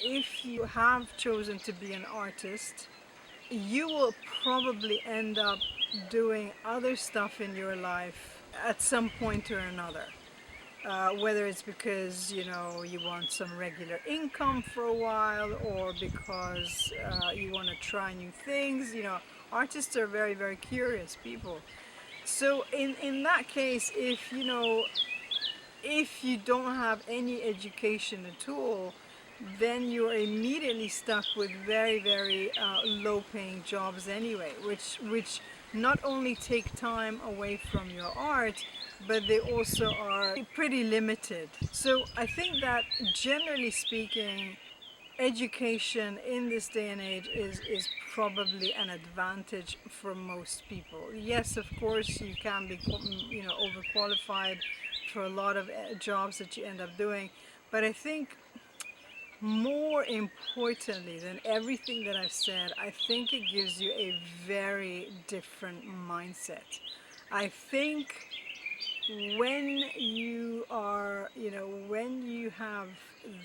If you have chosen to be an artist, you will probably end up doing other stuff in your life at some point or another. Whether it's because you want some regular income for a while, or because you want to try new things. Artists are very, very curious people. So in that case, if you don't have any education at all, then you're immediately stuck with very, very low paying jobs anyway, which not only take time away from your art, but they also are pretty limited. So I think that generally speaking, education in this day and age is probably an advantage for most people. Yes, of course, you can be overqualified for a lot of jobs that you end up doing, but I think more importantly than everything that I've said, I think it gives you a very different mindset. I think when you have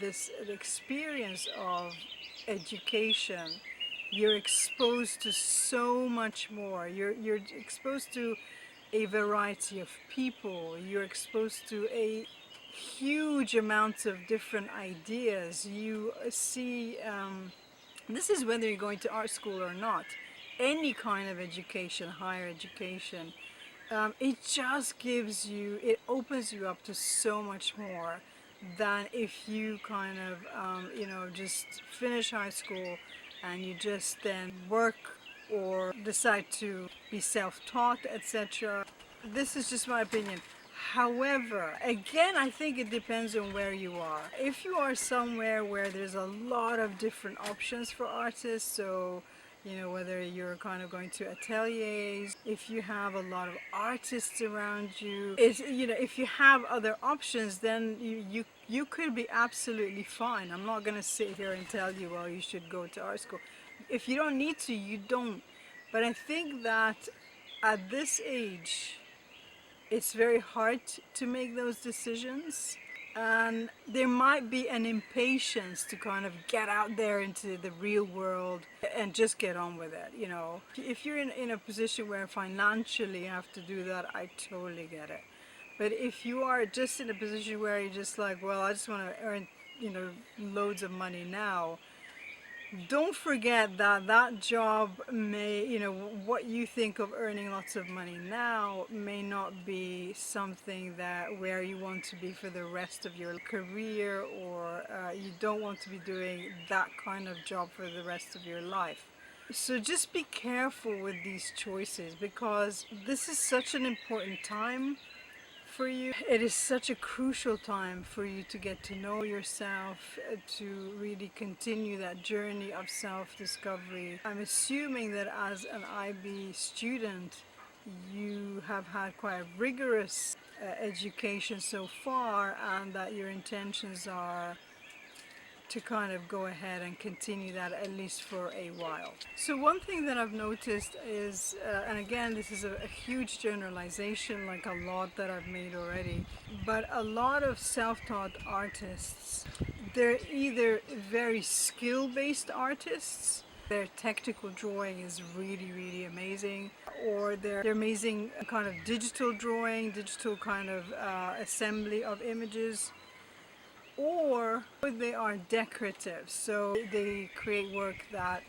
this experience of education, you're exposed to so much more. You're exposed to a variety of people. You're exposed to a huge amounts of different ideas. You see, this is whether you're going to art school or not. Any kind of education, higher education, it opens you up to so much more than if you kind of, just finish high school and you just then work or decide to be self-taught, etc. This is just my opinion. However, again, I think it depends on where you are. If you are somewhere where there's a lot of different options for artists, so whether you're kind of going to ateliers, if you have a lot of artists around you, if you have other options, then you could be absolutely fine. I'm not going to sit here and tell you, well, you should go to art school. If you don't need to, you don't. But I think that at this age, it's very hard to make those decisions, and there might be an impatience to kind of get out there into the real world and just get on with it. If you're in a position where financially you have to do that, I totally get it. But if you are just in a position where you're just like, well, I just want to earn loads of money now, don't forget that that job may, what you think of earning lots of money now may not be something that where you want to be for the rest of your career, or you don't want to be doing that kind of job for the rest of your life. So just be careful with these choices, because this is such an important time for you. It is such a crucial time for you to get to know yourself, to really continue that journey of self-discovery. I'm assuming that as an IB student, you have had quite a rigorous education so far, and that your intentions are to kind of go ahead and continue that at least for a while. So one thing that I've noticed is, and again, this is a huge generalization, like a lot that I've made already, but a lot of self-taught artists, they're either very skill-based artists, their technical drawing is really, really amazing, or they're amazing kind of digital drawing, digital kind of assembly of images, or they are decorative, so they create work that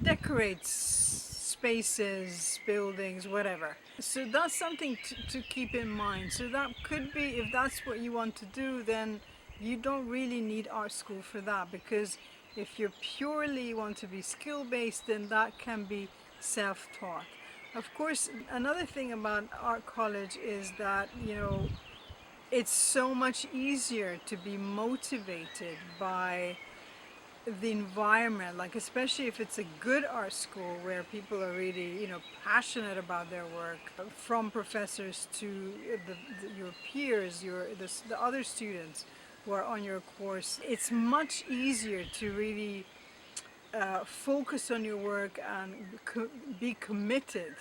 decorates spaces, buildings, whatever. So that's something to keep in mind. So that could be, if that's what you want to do, then you don't really need art school for that, because if you purely want to be skill-based, then that can be self-taught. Of course, another thing about art college is that, it's so much easier to be motivated by the environment, like especially if it's a good art school where people are really, passionate about their work, from professors to your peers, the other students who are on your course. It's much easier to really focus on your work and be committed.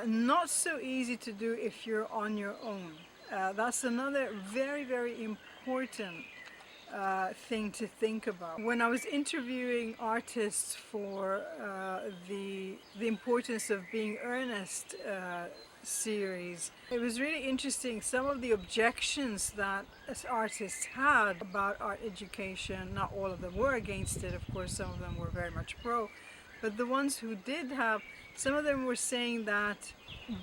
Not so easy to do if you're on your own. That's another very, very important thing to think about. When I was interviewing artists for the importance of being earnest series, it was really interesting. Some of the objections that as artists had about art education, not all of them were against it, of course, some of them were very much pro, but the ones who did have, some of them were saying that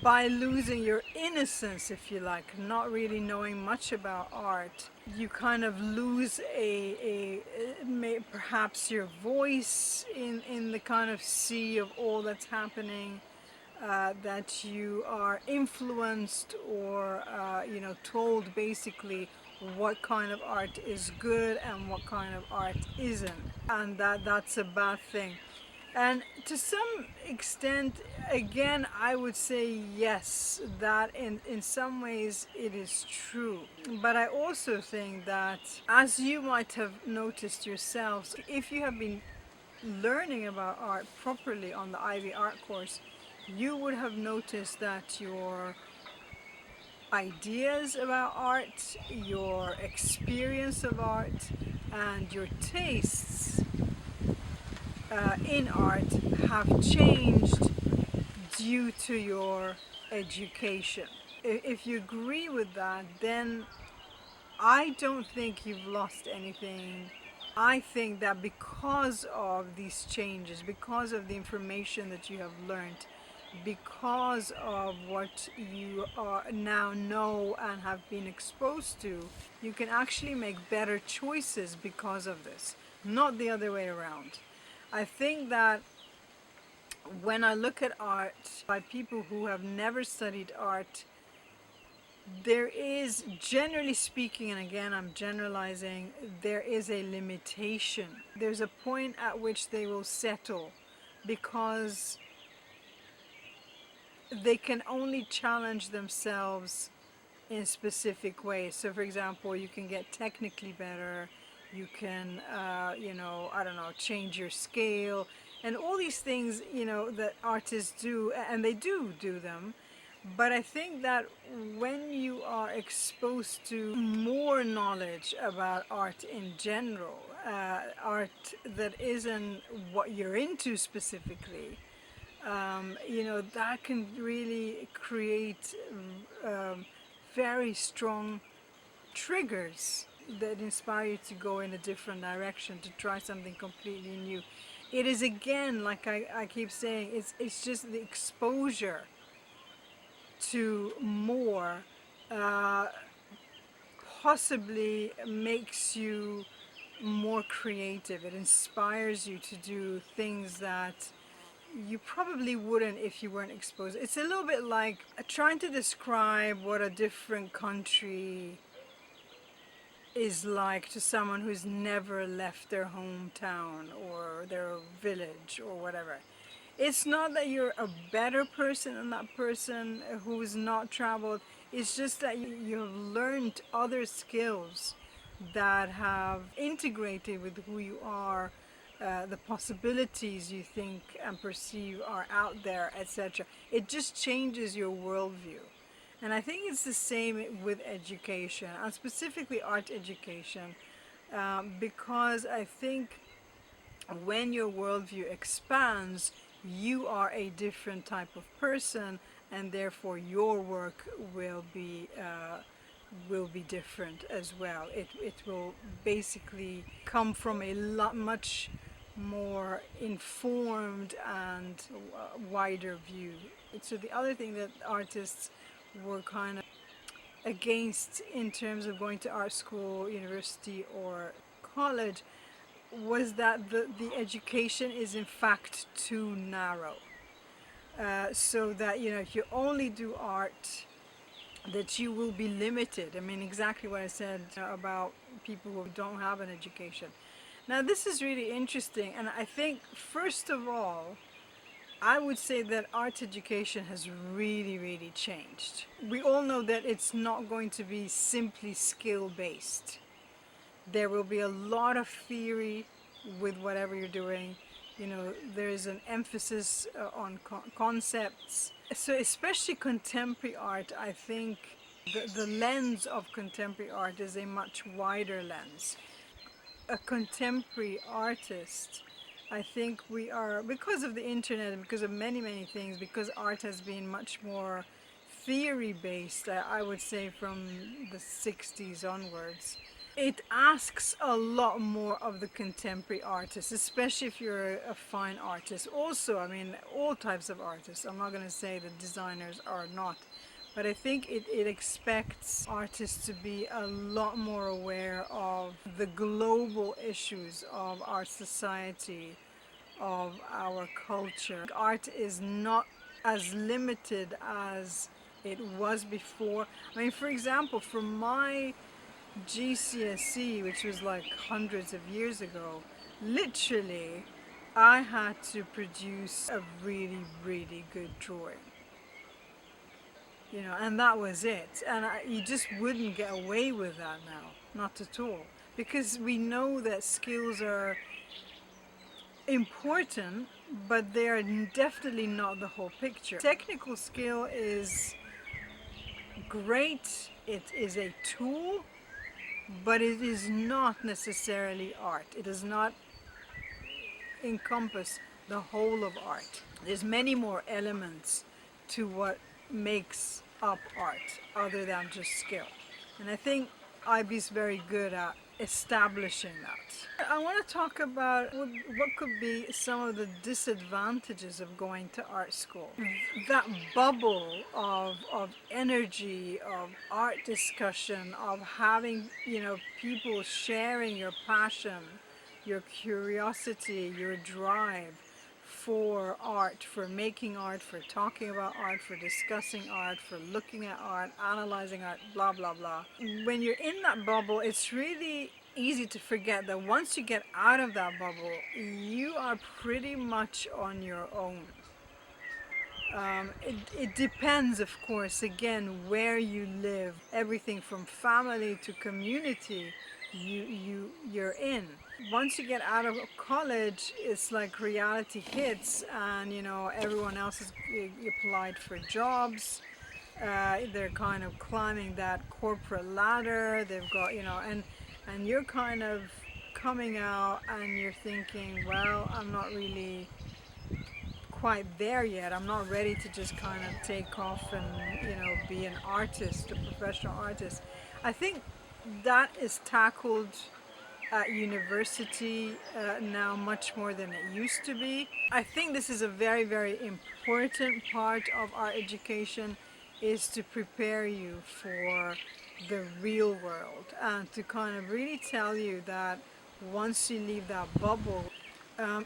by losing your innocence, if you like, not really knowing much about art, you kind of lose perhaps your voice in the kind of sea of all that's happening, that you are influenced or told basically what kind of art is good and what kind of art isn't, and that's a bad thing. And to some extent, again, I would say yes, that in some ways it is true. But I also think that, as you might have noticed yourselves, if you have been learning about art properly on the Ivy Art course, you would have noticed that your ideas about art, your experience of art, and your tastes in art have changed due to your education. If you agree with that, then I don't think you've lost anything. I think that because of these changes, because of the information that you have learned, because of what you are now know and have been exposed to, you can actually make better choices because of this, not the other way around. I think that when I look at art by people who have never studied art, there is, generally speaking, and again I'm generalizing, there is a limitation. There's a point at which they will settle because they can only challenge themselves in specific ways. So for example, you can get technically better, you can, I don't know, change your scale, and all these things, that artists do, and they do them. But I think that when you are exposed to more knowledge about art in general, art that isn't what you're into specifically, that can really create very strong triggers that inspire you to go in a different direction, to try something completely new. It is, again, like I keep saying, it's just the exposure to more possibly makes you more creative. It inspires you to do things that you probably wouldn't if you weren't exposed. It's a little bit like trying to describe what a different country is like to someone who's never left their hometown or their village or whatever. It's not that you're a better person than that person who's not traveled. It's just that you have learned other skills that have integrated with who you are, the possibilities you think and perceive are out there, etc. It just changes your worldview. And I think it's the same with education, and specifically art education, because I think when your worldview expands, you are a different type of person, and therefore your work will be different as well. It will basically come from a much more informed and wider view. So the other thing that artists were kind of against in terms of going to art school, university, or college was that the education is in fact too narrow. So that, if you only do art, that you will be limited. I mean, exactly what I said about people who don't have an education. Now, this is really interesting, and I think, first of all, I would say that art education has really, really changed. We all know that it's not going to be simply skill-based. There will be a lot of theory with whatever you're doing. There is an emphasis on concepts. So especially contemporary art, I think the lens of contemporary art is a much wider lens. a contemporary artist, I think we are, because of the internet and because of many things, because art has been much more theory based, I would say from the 60s onwards. It asks a lot more of the contemporary artist, especially if you're a fine artist. Also, I mean, all types of artists. I'm not going to say that designers are not, but I think it expects artists to be a lot more aware of the global issues of our society, of our culture. Art is not as limited as it was before. I mean, for example, for my GCSE, which was like hundreds of years ago, literally, I had to produce a really good drawing. You know, and that was it. And you just wouldn't get away with that now, not at all. Because we know that skills are important, but they are definitely not the whole picture. Technical skill is great, it is a tool, but it is not necessarily art. It does not encompass the whole of art. There's many more elements to what makes up art other than just skill. And I think IB is very good at establishing that. I want to talk about what could be some of the disadvantages of going to art school. That bubble of energy, of art discussion, of having, you know, people sharing your passion, your curiosity, your drive for art, for making art, for talking about art, for discussing art, for looking at art, analyzing art, blah blah blah. When you're in that bubble, it's really easy to forget that once you get out of that bubble, you are pretty much on your own. It depends, of course, again, where you live. Everything from family to community you're in. Once you get out of college, it's like reality hits, and you know, everyone else is applied for jobs. They're kind of climbing that corporate ladder. They've got, you know, and you're kind of coming out and you're thinking, well, I'm not really quite there yet. I'm not ready to just kind of take off and, you know, be an artist, a professional artist. I think that is tackled at university now much more than it used to be. I think this is a very important part of our education, is to prepare you for the real world and to kind of really tell you that once you leave that bubble,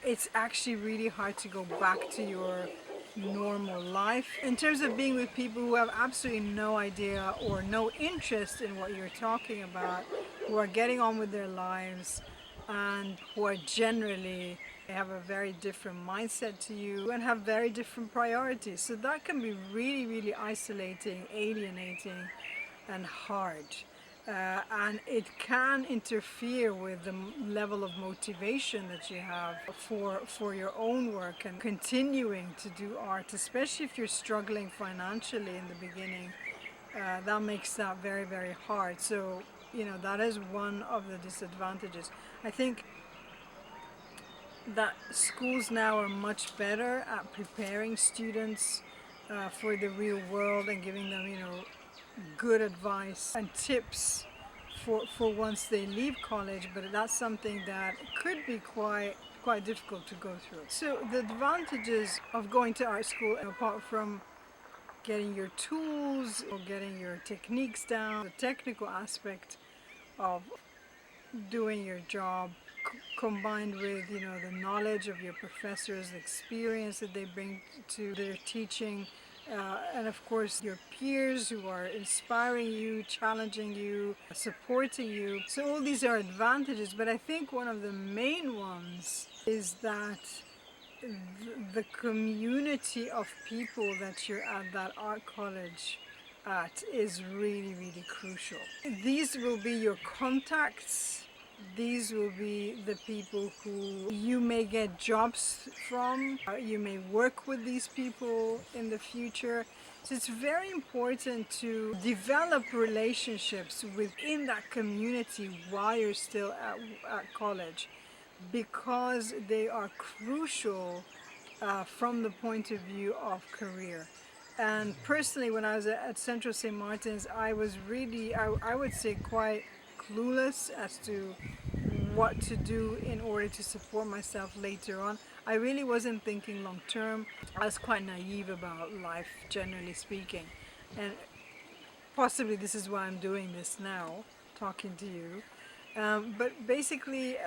it's actually really hard to go back to your normal life. In terms of being with people who have absolutely no idea or no interest in what you're talking about, who are getting on with their lives and who are generally have a very different mindset to you and have very different priorities. So that can be really isolating, alienating and hard. And it can interfere with the level of motivation that you have for your own work and continuing to do art, especially if you're struggling financially in the beginning. That makes that very hard. So, you know, that is one of the disadvantages. I think that schools now are much better at preparing students for the real world and giving them, you know, good advice and tips for once they leave college, but that's something that could be quite difficult to go through. So the advantages of going to art school, apart from getting your tools or getting your techniques down, the technical aspect of doing your job, combined with, you know, the knowledge of your professors, the experience that they bring to their teaching, and of course your peers who are inspiring you, challenging you, supporting you. So all these are advantages, but I think one of the main ones is that the community of people that you're at that art college at is really crucial. These will be your contacts. These will be the people who you may get jobs from. You may work with these people in the future. So it's very important to develop relationships within that community while you're still at college, because they are crucial from the point of view of career. And personally, when I was at Central St. Martin's, I was really, I would say, quite clueless as to what to do in order to support myself later on. I really wasn't thinking long term. I was quite naive about life, generally speaking. And possibly this is why I'm doing this now, talking to you. But basically,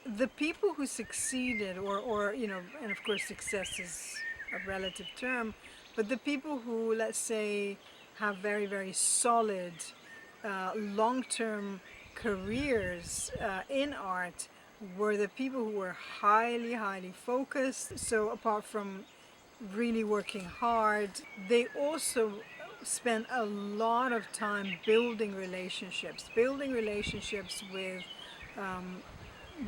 the people who succeeded, or and of course success is a relative term, but the people who, let's say, have very, very solid long-term careers in art were the people who were highly, highly focused. So apart from really working hard, they also spent a lot of time building relationships with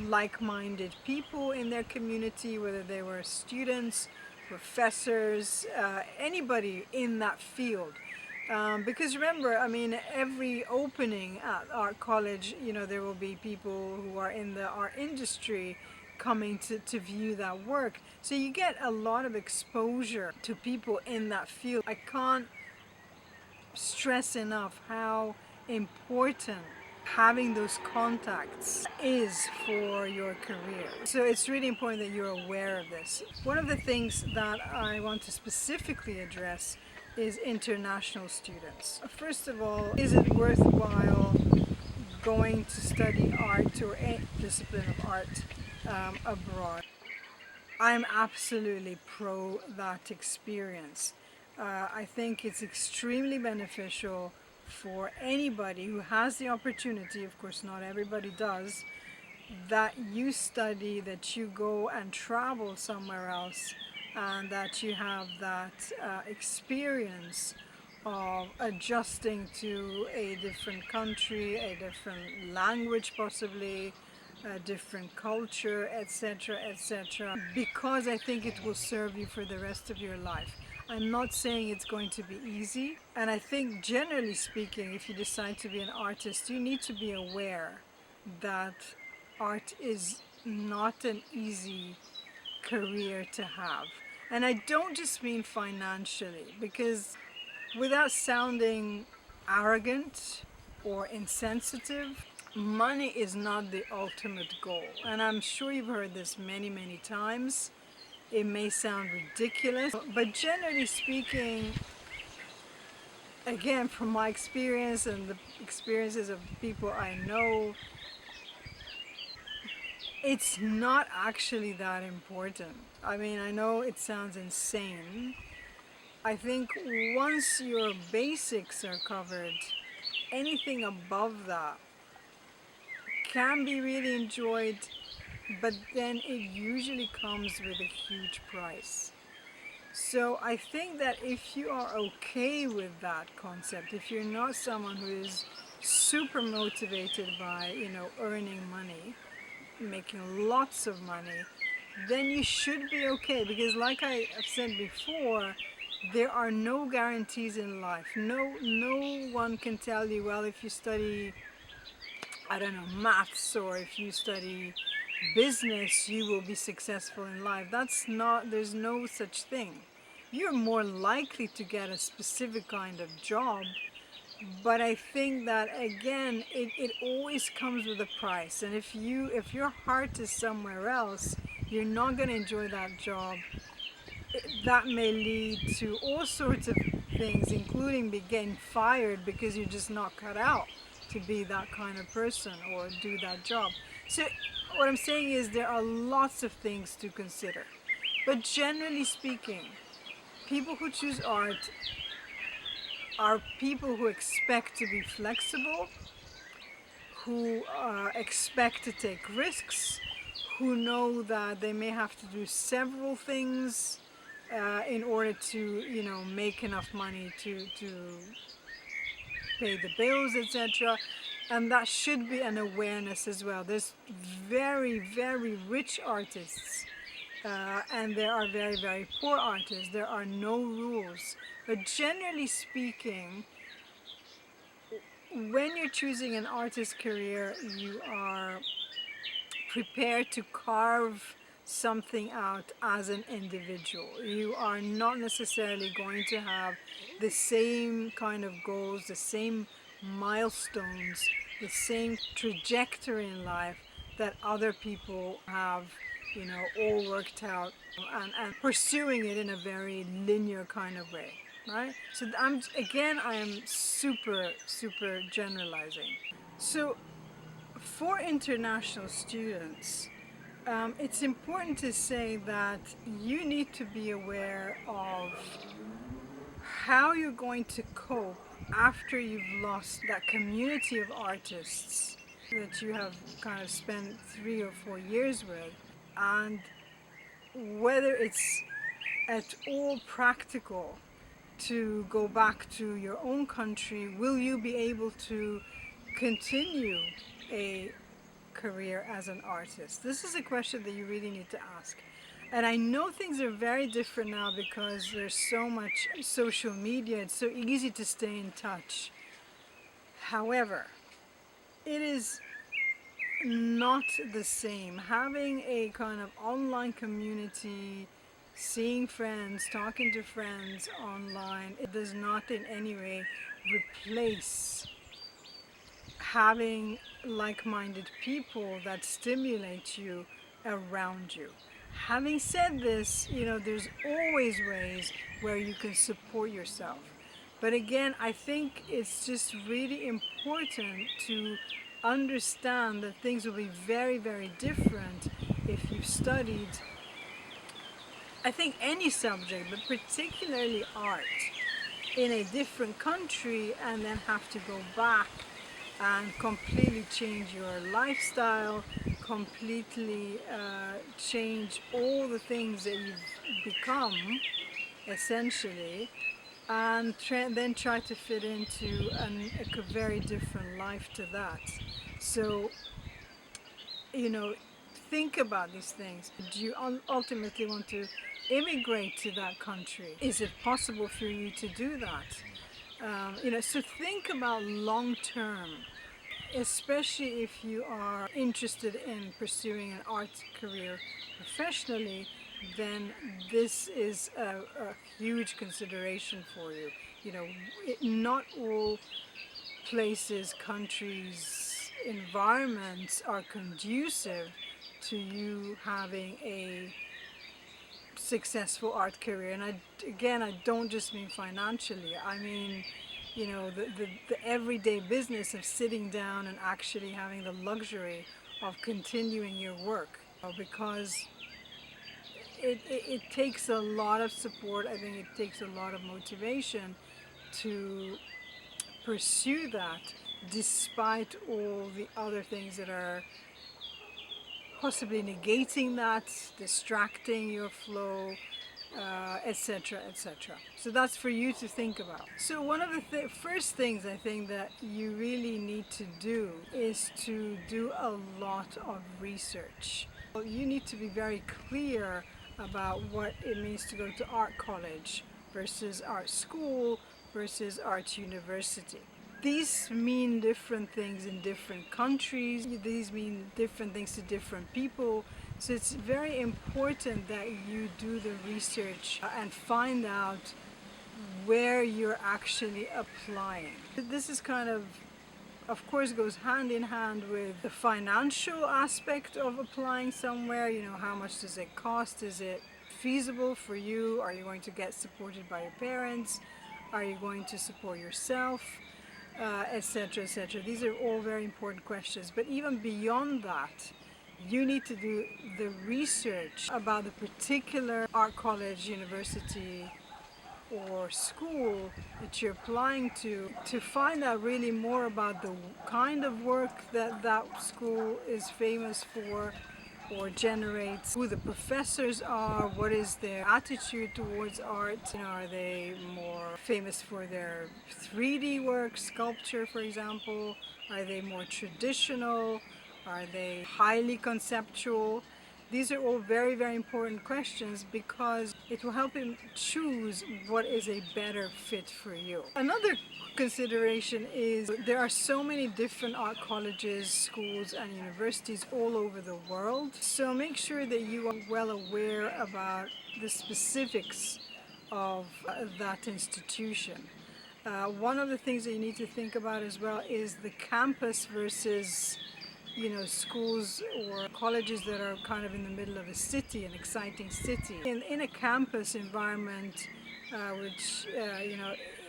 like-minded people in their community, whether they were students, professors, anybody in that field. Because remember, I mean, every opening at art college, there will be people who are in the art industry coming to view that work. So you get a lot of exposure to people in that field. I can't stress enough how important having those contacts is for your career. So it's really important that you're aware of this. One of the things that I want to specifically address is international students. First of all, is it worthwhile going to study art or any discipline of art abroad? I'm absolutely pro that experience. I think it's extremely beneficial for anybody who has the opportunity, of course not everybody does, that you study, that you go and travel somewhere else, and that you have that experience of adjusting to a different country, a different language possibly, a different culture, etc., etc., because I think it will serve you for the rest of your life. I'm not saying it's going to be easy, and I think generally speaking, if you decide to be an artist, you need to be aware that art is not an easy career to have. And I don't just mean financially, because without sounding arrogant or insensitive, money is not the ultimate goal. And I'm sure you've heard this many, many times. It may sound ridiculous, but generally speaking, again, from my experience and the experiences of people I know, it's not actually that important. I mean, I know it sounds insane. I think once your basics are covered, anything above that can be really enjoyed, but then it usually comes with a huge price. So I think that if you are okay with that concept, if you're not someone who is super motivated by, earning money, making lots of money, then you should be okay, because like I have said before, there are no guarantees in life. No one can tell you, well, if you study, I don't know, maths, or if you study business, you will be successful in life. That's not, there's no such thing. You're more likely to get a specific kind of job, but I think that again, it always comes with a price. And if your heart is somewhere else, you're not going to enjoy that job. That may lead to all sorts of things, including getting fired because you're just not cut out to be that kind of person or do that job. So what I'm saying is there are lots of things to consider. But generally speaking, people who choose art are people who expect to be flexible, who expect to take risks, who know that they may have to do several things in order to, make enough money to pay the bills, etc. And that should be an awareness as well. There's very, very rich artists and there are very, very poor artists. There are no rules. But generally speaking, when you're choosing an artist career, you are prepared to carve something out as an individual. You are not necessarily going to have the same kind of goals, the same milestones, the same trajectory in life that other people have, all worked out and pursuing it in a very linear kind of way, right? So I am super, super generalizing. So for international students, it's important to say that you need to be aware of how you're going to cope after you've lost that community of artists that you have kind of spent 3 or 4 years with, and whether it's at all practical to go back to your own country. Will you be able to continue a career as an artist? This is a question that you really need to ask. And I know things are very different now because there's so much social media, it's so easy to stay in touch. However, it is not the same. Having a kind of online community, seeing friends, talking to friends online, it does not in any way replace having like-minded people that stimulate you around you. Having said this, there's always ways where you can support yourself. But again, I think it's just really important to understand that things will be very, very different if you've studied, I think, any subject, but particularly art, in a different country and then have to go back and completely change your lifestyle, completely change all the things that you've become, essentially, and then try to fit into a very different life to that. So, think about these things. Do you ultimately want to immigrate to that country? Is it possible for you to do that? So think about long term, especially if you are interested in pursuing an art career professionally. Then this is a huge consideration for you. Not all places, countries, environments are conducive to you having a successful art career. And I don't just mean financially. I mean, the everyday business of sitting down and actually having the luxury of continuing your work, because it takes a lot of support. I think it takes a lot of motivation to pursue that, despite all the other things that are possibly negating that, distracting your flow, etc., etc. So that's for you to think about. So one of the first things I think that you really need to do is to do a lot of research. You need to be very clear about what it means to go to art college versus art school versus art university. These mean different things in different countries. These mean different things to different people. So it's very important that you do the research and find out where you're actually applying. This is of course, goes hand in hand with the financial aspect of applying somewhere. How much does it cost? Is it feasible for you? Are you going to get supported by your parents? Are you going to support yourself? Etc., etc. These are all very important questions. But even beyond that, you need to do the research about the particular art college, university, or school that you're applying to find out really more about the kind of work that school is famous for or generates, who the professors are, what is their attitude towards art. Are they more famous for their 3D work, sculpture, for example? Are they more traditional? Are they highly conceptual? These are all very, very important questions because it will help him choose what is a better fit for you. Another consideration is there are so many different art colleges, schools and universities all over the world. So make sure that you are well aware about the specifics of that institution. One of the things that you need to think about as well is the campus versus schools or colleges that are kind of in the middle of a city, an exciting city. In a campus environment, which,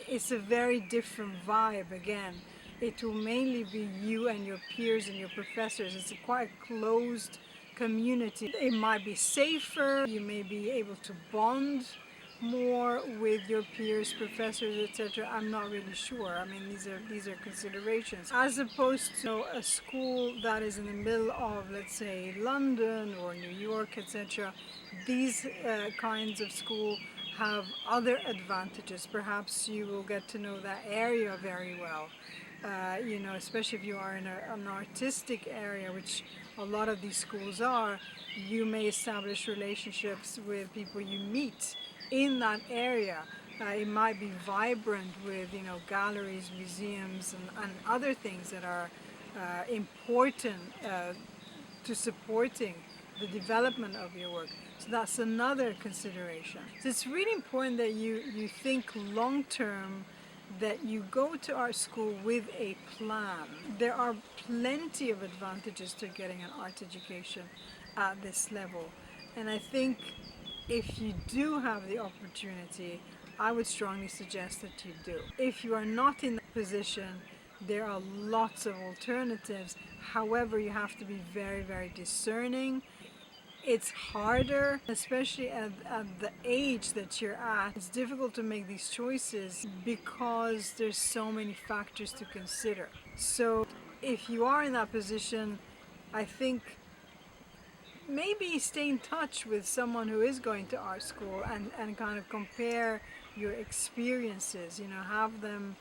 it's a very different vibe again. It will mainly be you and your peers and your professors. It's a quite closed community. It might be safer, you may be able to bond more with your peers, professors, etc. I'm not really sure. I mean, these are considerations. As opposed to a school that is in the middle of, let's say, London or New York, etc. These kinds of school have other advantages. Perhaps you will get to know that area very well. Especially if you are in an artistic area, which a lot of these schools are, you may establish relationships with people you meet in that area. It might be vibrant with galleries, museums and other things that are important to supporting the development of your work. So that's another consideration. So it's really important that you think long term, that you go to art school with a plan. There are plenty of advantages to getting an art education at this level, and I think if you do have the opportunity, I would strongly suggest that you do. If you are not in that position, there are lots of alternatives. However, you have to be very, very discerning. It's harder, especially at the age that you're at. It's difficult to make these choices because there's so many factors to consider. So if you are in that position, I think maybe stay in touch with someone who is going to art school and kind of compare your experiences, have them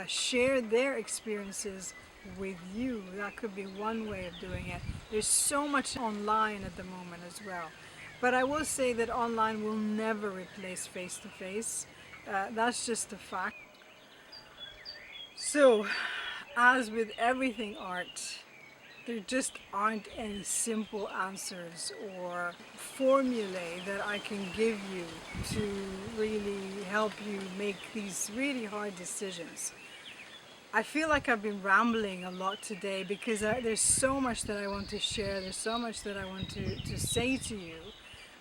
share their experiences with you. That could be one way of doing it. There's so much online at the moment as well. But I will say that online will never replace face-to-face. That's just a fact. So, as with everything art, there just aren't any simple answers or formulae that I can give you to really help you make these really hard decisions. I feel like I've been rambling a lot today because there's so much that I want to share, there's so much that I want to say to you.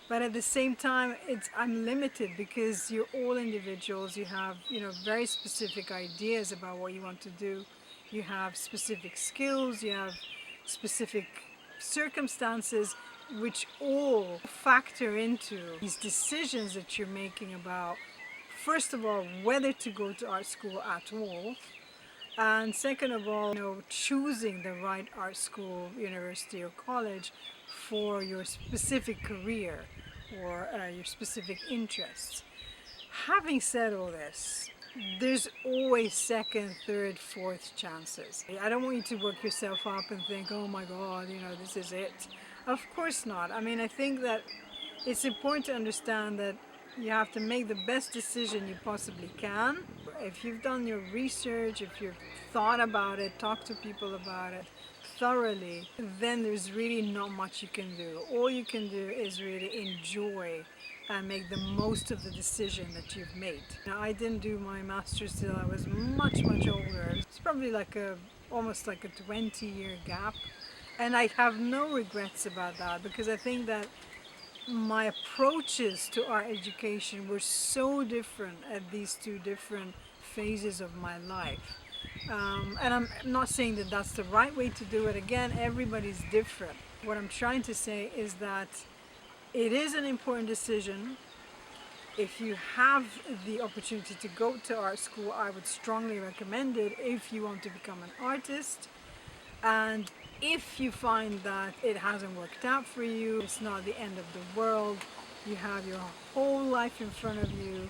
But at the same time, I'm limited because you're all individuals. You have, very specific ideas about what you want to do. You have specific skills, you have specific circumstances, which all factor into these decisions that you're making about, first of all, whether to go to art school at all, and second of all, choosing the right art school, university or college for your specific career or your specific interests. Having said all this, there's always second, third, fourth chances. I don't want you to work yourself up and think, oh my God, this is it. Of course not. I mean, I think that it's important to understand that you have to make the best decision you possibly can. If you've done your research, if you've thought about it, talked to people about it thoroughly, then there's really not much you can do. All you can do is really enjoy and make the most of the decision that you've made. Now, I didn't do my master's till I was much, much older. It's probably almost like a 20-year gap. And I have no regrets about that because I think that my approaches to art education were so different at these two different phases of my life. And I'm not saying that that's the right way to do it. Again, everybody's different. What I'm trying to say is that it is an important decision. If you have the opportunity to go to art school, I would strongly recommend it if you want to become an artist. And if you find that it hasn't worked out for you, it's not the end of the world, you have your whole life in front of you,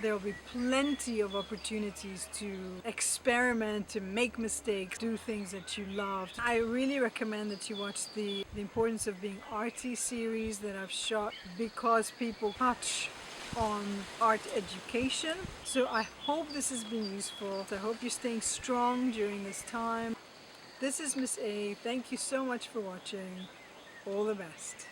there'll be plenty of opportunities to experiment, to make mistakes, do things that you love. I really recommend that you watch the Importance of Being Arty series that I've shot, because people touch on art education. So I hope this has been useful. I hope you're staying strong during this time. This is Miss A. Thank you so much for watching. All the best.